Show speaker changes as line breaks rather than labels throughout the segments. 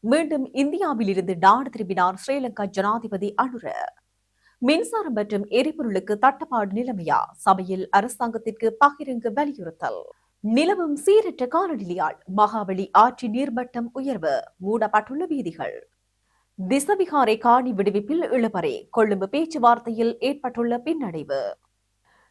மீண்டும் இந்தியாவில் இருந்து நாடு திரும்பினார் ஸ்ரீலங்கா ஜனாதிபதி அனுர. மின்சாரம் மற்றும் எரிபொருளுக்கு தட்டுப்பாடு நிலைமையா? சபையில் அரசாங்கத்திற்கு பகிரங்க வலியுறுத்தல். நிலவும் சீரற்ற காலநிலையால் மகாவலி ஆற்றின் நீர்மட்டம் உயர்வு, மூடப்பட்டுள்ள வீதிகள். திசவிகாரை காணி விடுவிப்பில் இழுபறி, கொழும்பு பேச்சுவார்த்தையில் ஏற்பட்டுள்ள பின்னடைவு.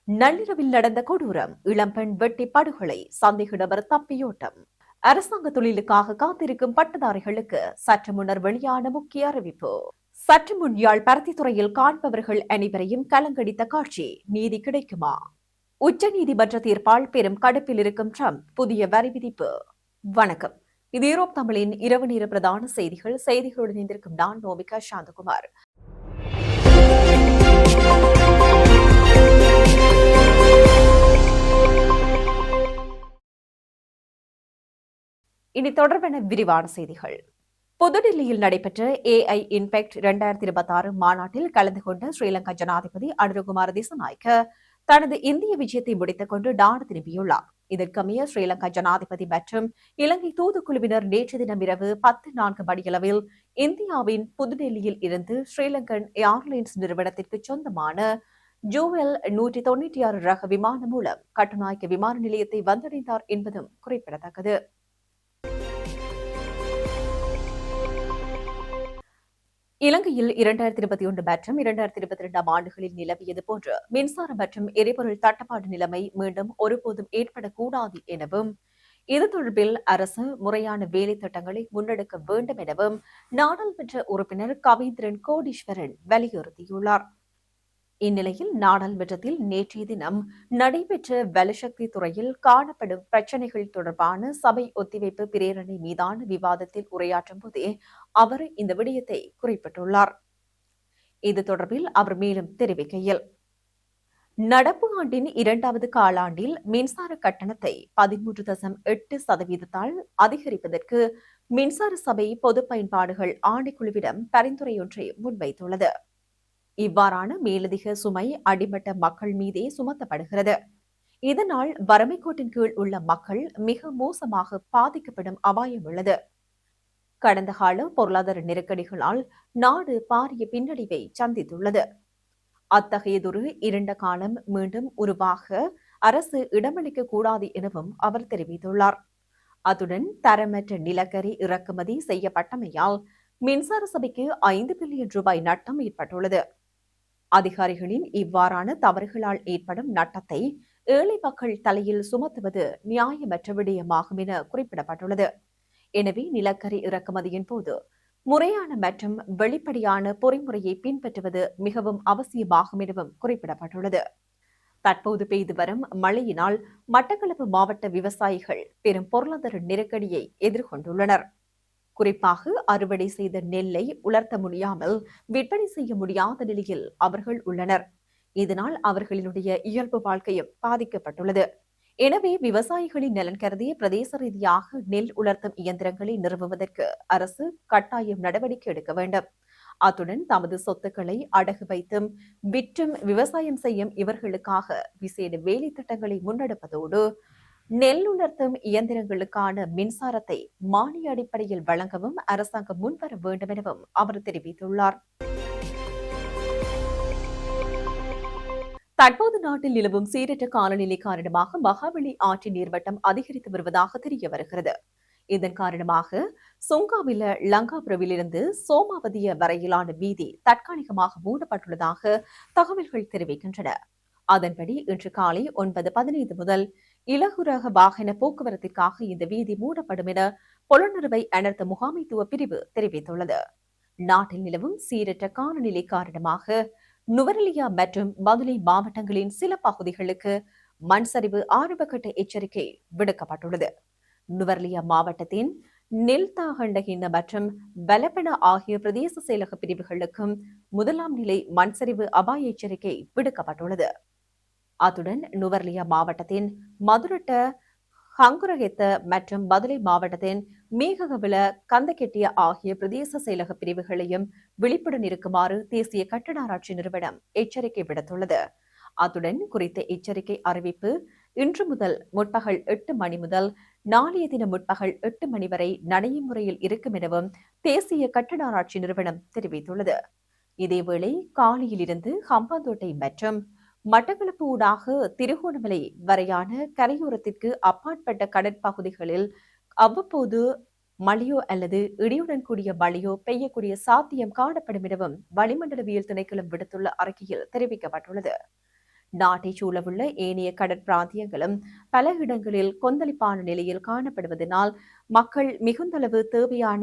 நள்ளிரவில் நடந்த கொடூரம், இளம்பெண் வெட்டி படுகொலை, சந்தேக நபர் தப்பியோட்டம். அரசாங்க தொழிலுக்காக காத்திருக்கும் பட்டதாரிகளுக்கு சற்று முன்னர் வெளியான முக்கிய அறிவிப்பு. சற்று முன் யாழ் பருத்தித்துறையில் காண்பவர்கள் அனைவரையும் கலங்கடித்த காட்சி. நீதி கிடைக்குமா? உச்சநீதிமன்ற தீர்ப்பால் பெரும் கடுப்பில் இருக்கும் ட்ரம்ப் புதிய வரி விதிப்பு. வணக்கம், இது யூரோப் தமிழின் இரவு நேர பிரதான செய்திகளுடன் இணைந்திருக்கும் நான் நோமிகா சாந்தகுமார். இனி தொடர்பான விரிவான செய்திகள். புதுடில்லியில் நடைபெற்ற AI இன்பெக்ட் 2026 மாநாட்டில் கலந்து கொண்ட ஸ்ரீலங்கா ஜனாதிபதி அனுரகுமார திசாநாயக்க தனது இந்திய விஜயத்தை முடித்துக் கொண்டு நாடு திரும்பியுள்ளார். இதற்கமைய ஸ்ரீலங்கா ஜனாதிபதி மற்றும் இலங்கை தூதுக்குழுவினர் நேற்று தினம் இரவு 10:04 மணியளவில் இந்தியாவின் புதுடெல்லியில் இருந்து ஸ்ரீலங்கன் ஏர்லைன்ஸ் நிறுவனத்திற்கு சொந்தமான ஜூவல் 196 ரக விமானம் மூலம் கட்டுநாயக்க விமான நிலையத்தை வந்தடைந்தார் என்பதும் குறிப்பிடத்தக்கது. இலங்கையில் 2021 மற்றும் 2022 ஆண்டுகளில் நிலவியது போன்று மின்சாரம் மற்றும் எரிபொருள் தட்டுப்பாடு நிலைமை மீண்டும் ஒருபோதும் ஏற்படக்கூடாது எனவும், இது தொடர்பில் அரசு முறையான வேலை திட்டங்களை முன்னெடுக்க வேண்டும் எனவும் நாடாளுமன்ற உறுப்பினர் கவிந்திரன் கோடீஸ்வரன் வலியுறுத்தியுள்ளார். இந்நிலையில் நாடாளுமன்றத்தில் நேற்றைய தினம் நடைபெற்ற வலுசக்தி துறையில் காணப்படும் பிரச்சினைகள் தொடர்பான சபை ஒத்திவைப்பு பிரேரணை மீதான விவாதத்தில் உரையாற்றும் போதே அவர் இந்த விடயத்தை குறிப்பிட்டுள்ளார். இது தொடர்பில் அவர் மேலும் தெரிவிக்கையில், நடப்பு ஆண்டின் 2வது காலாண்டில் மின்சார கட்டணத்தை 13.8% அதிகரிப்பதற்கு மின்சார சபை பொது பயன்பாடுகள் ஆணைக்குழுவிடம் பரிந்துரையொன்றை முன்வைத்துள்ளது. இவ்வாறான மேலதிக சுமை அடிமட்ட மக்கள் மீதே சுமத்தப்படுகிறது. இதனால் வறுமை கோட்டின் கீழ் உள்ள மக்கள் மிக மோசமாக பாதிக்கப்படும் அபாயம் உள்ளது. கடந்த கால பொருளாதார நெருக்கடிகளால் நாடு பாரிய பின்னடைவை சந்தித்துள்ளது. அத்தகையதொரு இருண்ட காலம் மீண்டும் உருவாக அரசு இடமளிக்க கூடாது எனவும் அவர் தெரிவித்துள்ளார். அத்துடன் தரமற்ற நிலக்கரி இறக்குமதி செய்யப்பட்டமையால் மின்சார சபைக்கு 5 பில்லியன் ரூபாய் நட்டம் ஏற்பட்டுள்ளது. அதிகாரிகளின் இவ்வாறான தவறுகளால் ஏற்படும் நட்டத்தை ஏழை மக்கள் தலையில் சுமத்துவது நியாயமற்ற விடயமாகும் என குறிப்பிடப்பட்டுள்ளது. எனவே நிலக்கரி இறக்குமதியின் போது முறையான மற்றும் வெளிப்படையான பொறிமுறையை பின்பற்றுவது மிகவும் அவசியமாகும் எனவும் குறிப்பிடப்பட்டுள்ளது. தற்போது பெய்து வரும் மழையினால் மட்டக்களப்பு மாவட்ட விவசாயிகள் பெரும் பொருளாதார நெருக்கடியை எதிர்கொண்டுள்ளனர். குறிப்பாக அறுவடை செய்த நெல்லை உலர்த்த முடியாமல் விற்பனை செய்ய முடியாத நிலையில் அவர்கள் உள்ளனர். இதனால் அவர்களினுடைய இயல்பு வாழ்க்கையும் பாதிக்கப்பட்டுள்ளது. எனவே விவசாயிகளின் நலன் கருதிய பிரதேச ரீதியாக நெல் உலர்த்தும் இயந்திரங்களை நிறுவுவதற்கு அரசு கட்டாயம் நடவடிக்கை எடுக்க வேண்டும். அத்துடன் தமது சொத்துக்களை அடகு வைத்தும் விற்றும் விவசாயம் செய்யும் இவர்களுக்காக விசேட வேலை திட்டங்களை முன்னெடுப்பதோடு நெல் உலர்த்தும் இயந்திரங்களுக்கான மின்சாரத்தை மானிய அடிப்படையில் வழங்கவும் அரசாங்கம் முன்வர வேண்டும் எனவும் அவர் தெரிவித்துள்ளார். தற்போது நாட்டில் நிலவும் சீரற்ற காலநிலை காரணமாக மகாவலி ஆற்றின் நீர்மட்டம் அதிகரித்து வருவதாக தெரிய வருகிறது. இதன் காரணமாக சுங்காவில லங்காபுரவிலிருந்து சோமாவதிய வரையிலான வீதி தற்காலிகமாக மூடப்பட்டுள்ளதாக தகவல்கள் தெரிவிக்கின்றன. அதன்படி இன்று காலை 9:15 முதல் இலகுரக வாகன போக்குவரத்திற்காக இந்த வீதி மூடப்படும் என பொலனறுவை அனர்த்த முகாமைத்துவ பிரிவு தெரிவித்துள்ளது. நாட்டில் நிலவும் சீரற்ற காலநிலை காரணமாக நுவரெலியா மற்றும் மதுரை மாவட்டங்களின் சில பகுதிகளுக்கு மண் சரிவு ஆரம்பகட்ட எச்சரிக்கை விடுக்கப்பட்டுள்ளது. நுவரெலியா மாவட்டத்தின் நெல்தாகண்டகின மற்றும் பலப்பன ஆகிய பிரதேச செயலக பிரிவுகளுக்கும் 1ஆம் நிலை மண்சரிவு அபாய எச்சரிக்கை விடுக்கப்பட்டுள்ளது. அத்துடன் நுவரெலியா மாவட்டத்தின் மதுரட்ட, ஹங்குரகெத்த மற்றும் மதுரை மாவட்டத்தின் மேககவில, கந்தகெட்டிய ஆகிய பிரதேச செயலக பிரிவுகளையும் விழிப்புடன் இருக்குமாறு தேசிய கட்டடாராட்சி நிறுவனம் எச்சரிக்கை விடுத்துள்ளது. அத்துடன் குறித்த எச்சரிக்கை அறிவிப்பு இன்று முதல் முற்பகல் 8 மணி முதல் நாளைய தினம் முற்பகல் 8 மணி வரை நடைமுறையில் இருக்கும் எனவும் தேசிய கட்டடாராட்சி நிறுவனம் தெரிவித்துள்ளது. இதேவேளை காலியிலிருந்து ஹம்பாந்தோட்டை மற்றும் மட்டக்களப்பு ஊடாக திருகோணமலை வரையான கரையோரத்திற்கு அப்பாற்பட்ட கடற்பகுதிகளில் அவ்வப்போது மழையோ அல்லது இடியுடன் கூடிய மழையோ பெய்யக்கூடிய சாத்தியம் காணப்படும் எனவும் வளிமண்டலவியல் திணைக்களம் விடுத்துள்ள அறிக்கையில் தெரிவிக்கப்பட்டுள்ளது. நாட்டை சூழவுள்ள ஏனைய கடற்பிராந்தியங்களும் பல இடங்களில் கொந்தளிப்பான நிலையில் காணப்படுவதனால் மக்கள் மிகுந்தளவு தேவையான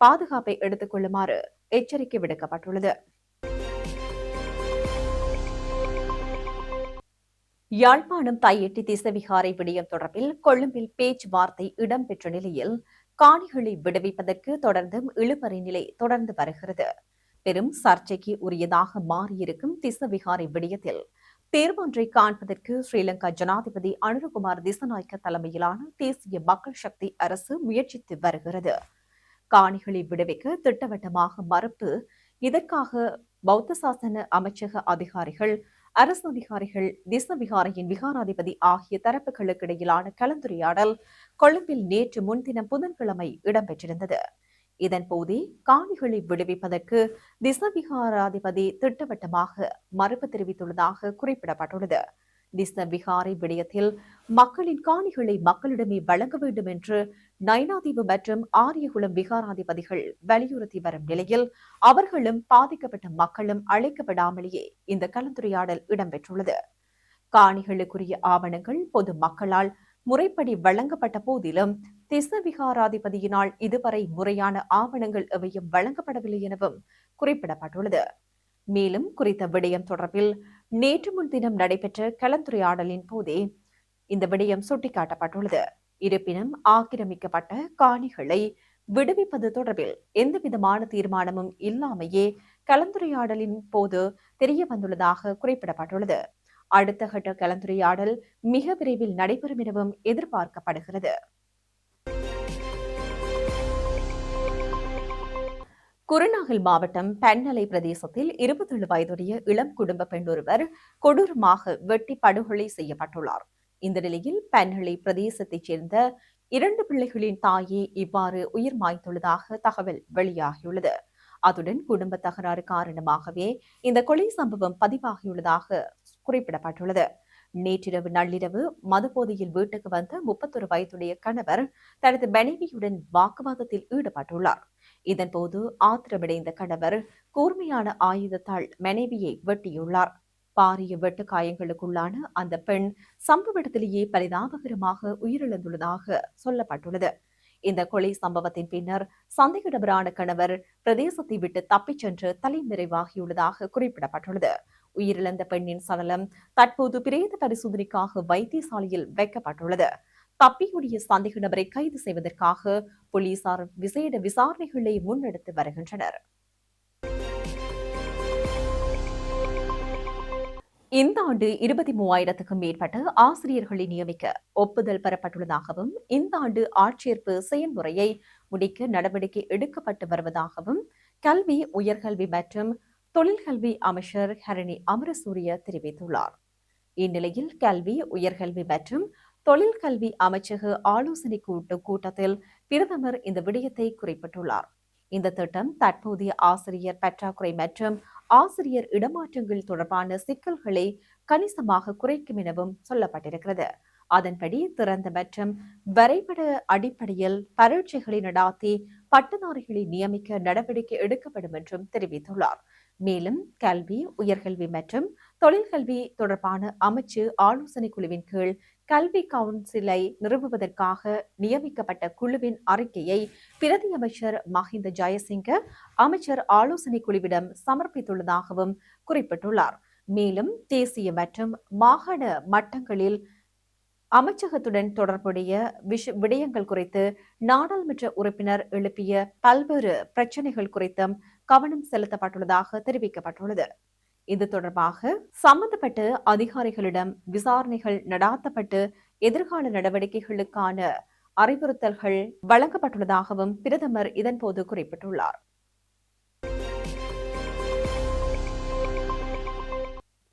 பாதுகாப்பை எடுத்துக் கொள்ளுமாறு எச்சரிக்கை விடுக்கப்பட்டுள்ளது. யாழ்ப்பாணம் தையிட்டி திசவிகாரை விடயம் தொடர்பில் கொழும்பில் பேச்சுவார்த்தை இடம்பெற்ற நிலையில் காணிகளை விடுவிப்பதற்கு தொடர்ந்தும் இழுபறி நிலை தொடர்ந்து வருகிறது. பெரும் சர்ச்சைக்கு உரியதாக மாறியிருக்கும் திசவிகாரை விடயத்தில் தீர்வொன்றை காண்பதற்கு ஸ்ரீலங்கா ஜனாதிபதி அனுரகுமார் திசநாயக்க தலைமையிலான தேசிய மக்கள் சக்தி அரசு முயற்சித்து வருகிறது. காணிகளை விடுவிக்க திட்டவட்டமாக மறுப்பு. இதற்காக பௌத்த சாசன அமைச்சக அதிகாரிகள், அரசு அதிகாரிகள், திசவிகாரையின் விகாராதிபதி ஆகிய தரப்புகளுக்கு இடையிலான கலந்துரையாடல் கொழும்பில் நேற்று முன்தினம் புதன்கிழமை இடம்பெற்றிருந்தது. இதன்போதே காணிகளை விடுவிப்பதற்கு திசவிகாராதிபதி திட்டவட்டமாக மறுப்பு தெரிவித்துள்ளதாக குறிப்பிடப்பட்டுள்ளது. திசவிகாரை விடயத்தில் மக்களின் காணிகளை மக்களிடமே வழங்க வேண்டும் என்று நைனாதீவு மற்றும் ஆரியகுளம் விகாராதிபதிகள் வலியுறுத்தி வரும் நிலையில் அவர்களும் பாதிக்கப்பட்ட மக்களும் அழைக்கப்படாமலேயே இந்த கலந்துரையாடல் இடம்பெற்றுள்ளது. காணிகளுக்குரிய ஆவணங்கள் பொது மக்களால் முறைப்படி வழங்கப்பட்ட போதிலும் திசவிகாராதிபதியினால் இதுவரை முறையான ஆவணங்கள் எவையும் வழங்கப்படவில்லை எனவும் குறிப்பிடப்பட்டுள்ளது. மேலும் குறித்த விடயம் தொடர்பில் நேற்று முன்தினம் நடைபெற்ற கலந்துரையாடலின் போதே இந்த விடயம் சுட்டிக்காட்டப்பட்டுள்ளது. இருப்பினும் ஆக்கிரமிக்கப்பட்ட காணிகளை விடுவிப்பது தொடர்பில் எந்தவிதமான தீர்மானமும் இல்லாமையே கலந்துரையாடலின் போது தெரிய வந்துள்ளதாக குறிப்பிடப்பட்டுள்ளது. அடுத்த கட்ட கலந்துரையாடல் மிக விரைவில் நடைபெறும் எனவும் எதிர்பார்க்கப்படுகிறது. குருநாகல் மாவட்டம் பெண்ணலை பிரதேசத்தில் 27 வயதுடைய இளம் குடும்ப பெண் ஒருவர் கொடூரமாக வெட்டி படுகொலை செய்யப்பட்டுள்ளார். இந்த நிலையில் பெண்ணலை பிரதேசத்தைச் சேர்ந்த 2 பிள்ளைகளின் தாயே இவ்வாறு உயிர் மாய்த்துள்ளதாக தகவல் வெளியாகியுள்ளது. அதுடன் குடும்ப தகராறு காரணமாகவே இந்த கொலை சம்பவம் பதிவாகியுள்ளதாக குறிப்பிடப்பட்டுள்ளது. நேற்றிரவு நள்ளிரவு மதுபோதையில் வீட்டுக்கு வந்த 31 வயதுடைய கணவர் தனது மனைவியுடன் வாக்குவாதத்தில் ஈடுபட்டுள்ளார். இதன்போது ஆத்திரமடைந்த கணவர் கூர்மையான ஆயுதத்தால் மனைவியை வெட்டியுள்ளார். பாரிய வெட்டு காயங்களுக்குள்ளான அந்த பெண் சம்பவ இடத்திலேயே பரிதாபகரமாக உயிரிழந்துள்ளதாக சொல்லப்பட்டுள்ளது. இந்த கொலை சம்பவத்தின் பின்னர் சந்தேக நபரான கணவர் பிரதேசத்தை விட்டு தப்பிச் சென்று தலைமறைவாகியுள்ளதாக குறிப்பிடப்பட்டுள்ளது. உயிரிழந்த பெண்ணின் சடலம் தற்போது பிரேத பரிசோதனைக்காக வைத்தியசாலையில் வைக்கப்பட்டுள்ளது. தப்பியுடைய சந்தேக நபரை கைது செய்வதற்காக போலீசார் விசேட விசாரணைகளை முன்னெடுத்து வருகின்றனர். இந்த ஆண்டு 23,000க்கும் மேற்பட்ட ஆசிரியர்களை நியமிக்க ஒப்புதல் பெறப்பட்டுள்ளதாகவும் இந்த ஆண்டு ஆட்சேர்ப்பு செயல்முறையை முடிக்க நடவடிக்கை எடுக்கப்பட்டு வருவதாகவும் கல்வி, உயர்கல்வி மற்றும் தொழில்கல்வி அமைச்சர் ஹரணி அமரசூரிய தெரிவித்துள்ளார். இந்நிலையில் கல்வி, உயர்கல்வி மற்றும் தொழில்கல்வி அமைச்சக ஆலோசனை கூட்டத்தில் பிரதமர் இந்த விடயத்தை குறிப்பிட்டுள்ளார். இந்த திட்டம் தற்போதைய ஆசிரியர் பற்றாக்குறை மற்றும் ஆசிரியர் இடமாற்றங்கள் தொடர்பான சிக்கல்களை கணிசமாக குறைக்கும் எனவும் சொல்லப்பட்டிருக்கிறது. அதன்படி திறந்த மற்றும் வரைபட அடிப்படையில் பரீட்சைகளை நடாத்தி பட்டதாரிகளை நியமிக்க நடவடிக்கை எடுக்கப்படும் என்றும் தெரிவித்துள்ளார். மேலும் கல்வி, உயர்கல்வி மற்றும் தொழில்கல்வி தொடர்பான அமைச்சு ஆலோசனை குழுவின் கீழ் கல்வி கவுன்சிலை நிறுவுவதற்காக நியமிக்கப்பட்ட குழுவின் அறிக்கையை பிரதி அமைச்சர் மஹிந்த ஜயசிங்க அமைச்சர் ஆலோசனை குழுவிடம் சமர்ப்பித்துள்ளதாகவும் குறிப்பிட்டுள்ளார். மேலும் தேசிய மற்றும் மாகாண மட்டங்களில் அமைச்சகத்துடன் தொடர்புடைய விடயங்கள் குறித்து நாடாளுமன்ற உறுப்பினர் எழுப்பிய பல்வேறு பிரச்சினைகள் குறித்தும் கவனம் செலுத்தப்பட்டுள்ளதாக தெரிவிக்கப்பட்டுள்ளது. இது தொடர்பாக சம்பந்தப்பட்ட அதிகாரிகளிடம் விசாரணைகள் நடாத்தப்பட்டு எதிர்கால நடவடிக்கைகளுக்கான அறிவுறுத்தல்கள் வழங்கப்பட்டுள்ளதாகவும் பிரதமர் இதன்போது குறிப்பிட்டுள்ளார்.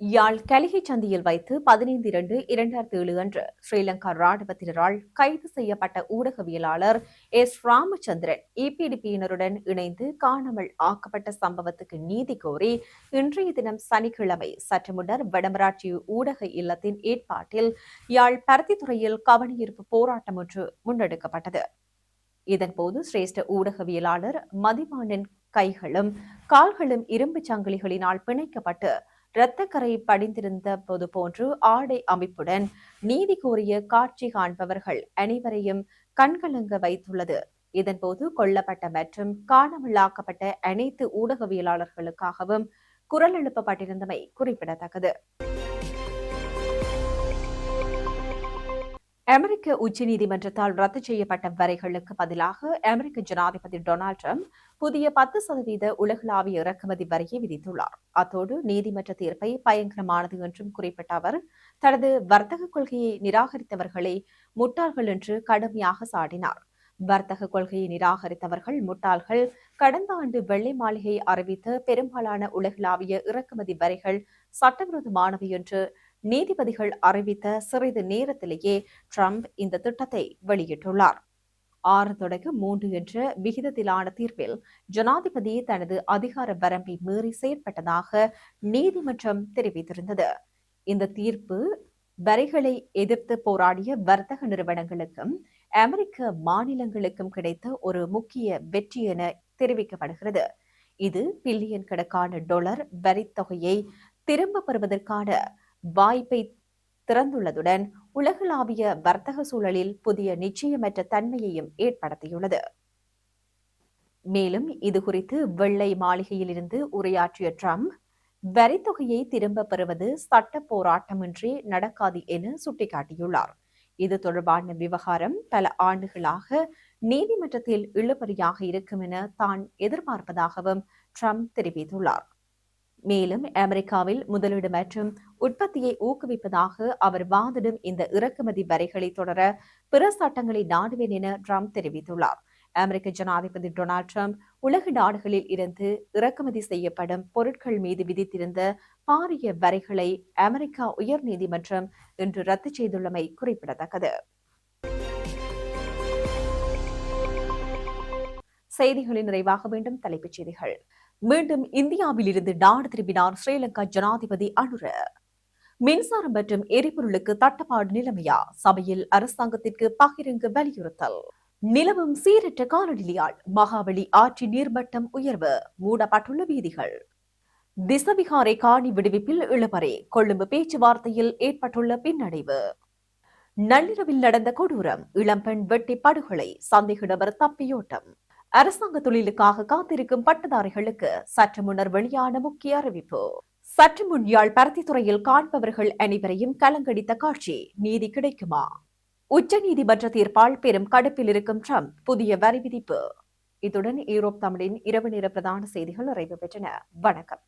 யாழ் கலிகை சந்தியில் வைத்து 15/2/2007 அன்று ஸ்ரீலங்கா ராணுவத்தினரால் கைது செய்யப்பட்ட ஊடகவியலாளர் எஸ் ராமச்சந்திரன் இபிடிபியினருடன் இணைந்து காணாமல் ஆக்கப்பட்ட சம்பவத்துக்கு நீதி கோரி இன்றைய தினம் சனிக்கிழமை சற்று முன்னர் வடமராட்சி ஊடக இல்லத்தின் ஏற்பாட்டில் யாழ் பருத்தித்துறையில் கவனஈர்ப்பு போராட்டம் ஒன்று முன்னெடுக்கப்பட்டது. இதன்போது சிரேஷ்ட ஊடகவியலாளர் மதிவாணன் கைகளும் கால்களும் இரும்புச் சங்கிலிகளினால் பிணைக்கப்பட்டு இரத்தக்கரை படிந்திருந்த போது போன்று ஆடை அமைப்புடன் நீதி கோரிய காட்சி காண்பவர்கள் அனைவரையும் கண்கலங்க வைத்துள்ளது. இதன்போது கொல்லப்பட்ட மற்றும் காணாமலாக்கப்பட்ட அனைத்து ஊடகவியலாளர்களுக்காகவும் குரல் எழுப்பப்பட்டிருந்தமை குறிப்பிடத்தக்கது. அமெரிக்க உச்சநீதிமன்றத்தால் ரத்து செய்யப்பட்ட வரிகளுக்கு பதிலாக அமெரிக்க ஜனாதிபதி டொனால்டு டிரம்ப் புதிய 10% உலகளாவிய இறக்குமதி வரியை விதித்துள்ளார். அத்தோடு நீதிமன்ற தீர்ப்பை பயங்கரமானது என்றும் குறிப்பிட்ட அவர் தனது வர்த்தக கொள்கையை நிராகரித்தவர்களை முட்டாள்கள் என்று கடுமையாக சாடினார். வர்த்தக கொள்கையை நிராகரித்தவர்கள் முட்டாள்கள். கடந்த ஆண்டு வெள்ளை மாளிகை அறிவித்த பெரும்பாலான உலகளாவிய இறக்குமதி வரிகள் சட்டவிரோதமானவை என்று நீதிபதிகள் அறிவித்த சிறிது நேரத்திலேயே ட்ரம்ப் இந்த திட்டத்தை வெளியிட்டுள்ளார். 6-3 என்ற விகிதத்திலான தீர்ப்பில் ஜனாதிபதி தனது அதிகார வரம்பை மீறி செயற்பட்டதாக நீதிமன்றம் தெரிவித்திருந்தது. இந்த தீர்ப்பு வரிகளை எதிர்த்து போராடிய வர்த்தக நிறுவனங்களுக்கும் அமெரிக்க மாநிலங்களுக்கும் கிடைத்த ஒரு முக்கிய வெற்றி என தெரிவிக்கப்படுகிறது. இது பில்லியன் கணக்கான டாலர் வரித்தொகையை திரும்ப பெறுவதற்கான வாய்ப்பை திறந்துள்ளதுடன் உலகளாவிய வர்த்தக சூழலில் புதிய நிச்சயமற்ற தன்மையையும் ஏற்படுத்தியுள்ளது. மேலும் இதுகுறித்து வெள்ளை மாளிகையிலிருந்து உரையாற்றிய ட்ரம்ப் வரித்தொகையை திரும்ப பெறுவது சட்ட போராட்டமின்றி நடக்காது என சுட்டிக்காட்டியுள்ளார். இது தொடர்பான விவகாரம் பல ஆண்டுகளாக நீதிமன்றத்தில் இழுபறியாக இருக்கும் என தான் எதிர்பார்ப்பதாகவும் ட்ரம்ப் தெரிவித்துள்ளார். மேலும் அமெரிக்காவில் முதலீடு மற்றும் உற்பத்தியை ஊக்குவிப்பதாக அவர் வாதிடும் இந்த இறக்குமதி வரிகளை தொடர பிற சட்டங்களை நாடுவேன் என ட்ரம்ப் தெரிவித்துள்ளார். அமெரிக்க ஜனாதிபதி டொனால்டு டிரம்ப் உலக நாடுகளில் இருந்து இறக்குமதி செய்யப்படும் பொருட்கள் மீது விதித்திருந்த பாரிய வரிகளை அமெரிக்கா உயர் நீதிமன்றம் இன்று ரத்து செய்துள்ளமை குறிப்பிடத்தக்கது. செய்திகளின் நிறைவாக மீண்டும் தலைப்புச் செய்திகள். மீண்டும் இந்தியாவில் இருந்து நாடு திரும்பினார் ஸ்ரீலங்கா ஜனாதிபதி அனுர. மின்சாரம் மற்றும் எரிபொருளுக்கு தட்டுப்பாடு நிலைமையா? சபையில் அரசாங்கத்திற்கு பகிரங்க வலியுறுத்தல். நிலவும் சீரற்ற காலநிலையால் மகாவலி ஆற்றின் நீர்மட்டம் உயர்வு, மூடப்பட்டுள்ள வீதிகள். திசவிகாரை காணி விடுவிப்பில் இழுபறி, கொழும்பு பேச்சுவார்த்தையில் ஏற்பட்டுள்ள பின்னடைவு. நள்ளிரவில் நடந்த கொடூரம், இளம்பெண் வெட்டி படுகொலை, சந்தேக நபர் தப்பியோட்டம். அரசாங்க தொழிலுக்காக காத்திருக்கும் பட்டதாரிகளுக்கு சற்று முன்னர் வெளியான முக்கிய அறிவிப்பு. சற்று முன் யாழ் பருத்தித்துறையில் காண்பவர்கள் அனைவரையும் கலங்கடித்த காட்சி. நீதி கிடைக்குமா? உச்சநீதிமன்ற தீர்ப்பால் பெரும் கடுப்பில் இருக்கும் ட்ரம்ப் புதிய வரி விதிப்பு. இத்துடன் ஈரோப் தமிழின் இரவு நேர பிரதான செய்திகள் நிறைவு பெற்றன. வணக்கம்.